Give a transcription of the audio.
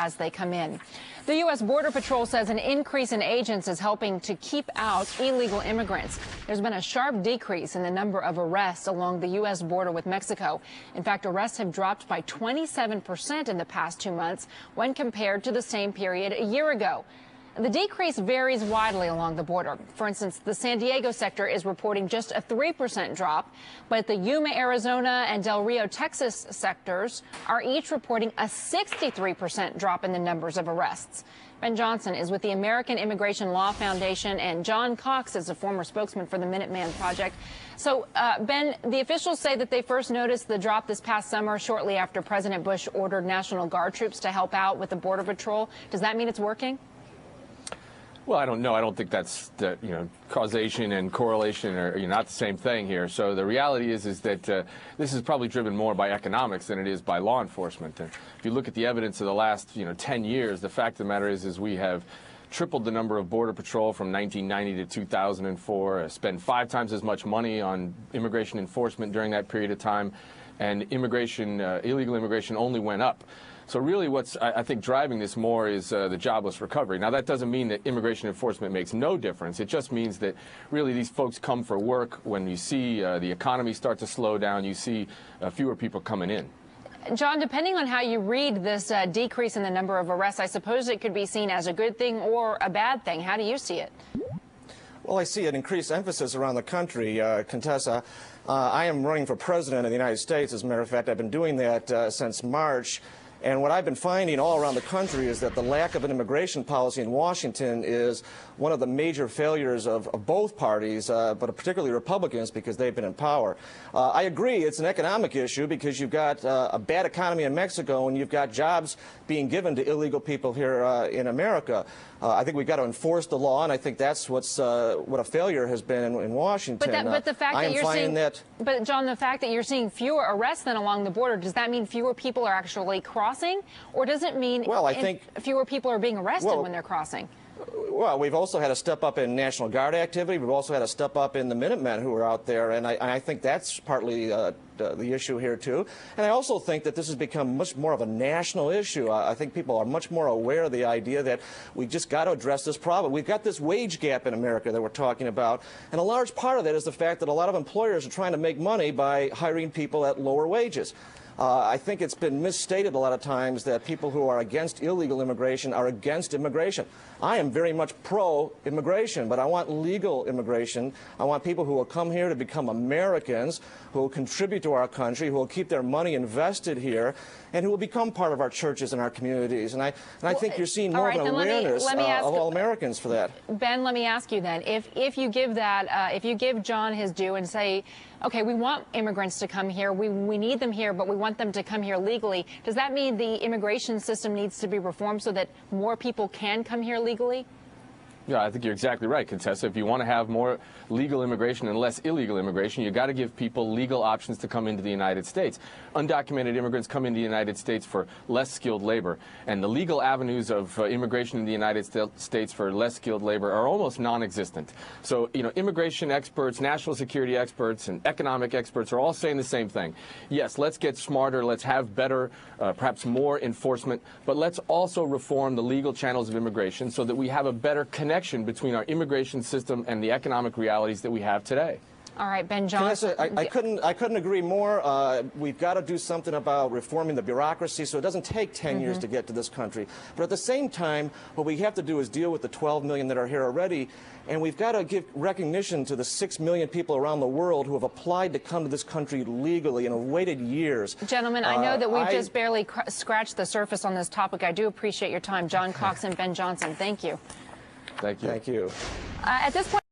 as they come in. The U.S. Border Patrol says an increase in agents is helping to keep out illegal immigrants. There's been a sharp decrease in the number of arrests along the U.S. border with Mexico. In fact, arrests have dropped by 27% in the past 2 months when compared to the same period a year ago. The decrease varies widely along the border. For instance, the San Diego sector is reporting just a 3% drop, but the Yuma, Arizona, and Del Rio, Texas sectors are each reporting a 63% drop in the numbers of arrests. Ben Johnson is with the American Immigration Law Foundation, and John Cox is a former spokesman for the Minuteman Project. So, Ben, the officials say that they first noticed the drop this past summer, shortly after President Bush ordered National Guard troops to help out with the Border Patrol. Does that mean it's working? Well, I don't know. I don't think that's causation and correlation are not the same thing here. So the reality is that this is probably driven more by economics than it is by law enforcement. And if you look at the evidence of the last 10 years, the fact of the matter is we have tripled the number of Border Patrol from 1990 to 2004, spent 5 times as much money on immigration enforcement during that period of time, and illegal immigration only went up. So really what's, I think, driving this more is the jobless recovery. Now, that doesn't mean that immigration enforcement makes no difference. It just means that really these folks come for work. When you see the economy start to slow down, you see fewer people coming in. John, depending on how you read this decrease in the number of arrests, I suppose it could be seen as a good thing or a bad thing. How do you see it? Well, I see an increased emphasis around the country, Contessa. I am running for president of the United States. As a matter of fact, I've been doing that since March. And what I've been finding all around the country is that the lack of an immigration policy in Washington is one of the major failures of both parties, but particularly Republicans, because they've been in power. I agree it's an economic issue because you've got a bad economy in Mexico and you've got jobs being given to illegal people here in America. I think we've got to enforce the law, and I think that's what a failure has been in Washington. But the fact that you're seeing but John, the fact that you're seeing fewer arrests than along the border, does that mean fewer people are actually crossing, or does it mean fewer people are being arrested when they're crossing? Well, we've also had a step up in National Guard activity. We've also had a step up in the Minutemen who are out there, and I think that's partly the issue here, too. And I also think that this has become much more of a national issue. I think people are much more aware of the idea that we just got to address this problem. We've got this wage gap in America that we're talking about, and a large part of that is the fact that a lot of employers are trying to make money by hiring people at lower wages. I think it's been misstated a lot of times that people who are against illegal immigration are against immigration. I am very much pro-immigration, but I want legal immigration. I want people who will come here to become Americans, who will contribute to our country, who will keep their money invested here, and who will become part of our churches and our communities. And I think you're seeing more of an awareness of all Americans for that. Ben, let me ask you then, if you give if you give John his due and say, okay, we want immigrants to come here, we need them here, but we want them to come here legally, does that mean the immigration system needs to be reformed so that more people can come here legally? Yeah, I think you're exactly right, Contessa. If you want to have more legal immigration and less illegal immigration, you've got to give people legal options to come into the United States. Undocumented immigrants come into the United States for less skilled labor, and the legal avenues of immigration in the United States for less skilled labor are almost non-existent. So, immigration experts, national security experts, and economic experts are all saying the same thing. Yes, let's get smarter, let's have better, perhaps more enforcement, but let's also reform the legal channels of immigration so that we have a better connection between our immigration system and the economic realities that we have today. All right, Ben Johnson. I couldn't agree more. We've got to do something about reforming the bureaucracy so it doesn't take 10 years to get to this country. But at the same time, what we have to do is deal with the 12 million that are here already, and we've got to give recognition to the 6 million people around the world who have applied to come to this country legally and have waited years. Gentlemen, I know that we've just barely scratched the surface on this topic. I do appreciate your time. John Cox and Ben Johnson, thank you. Thank you. Thank you. At this point,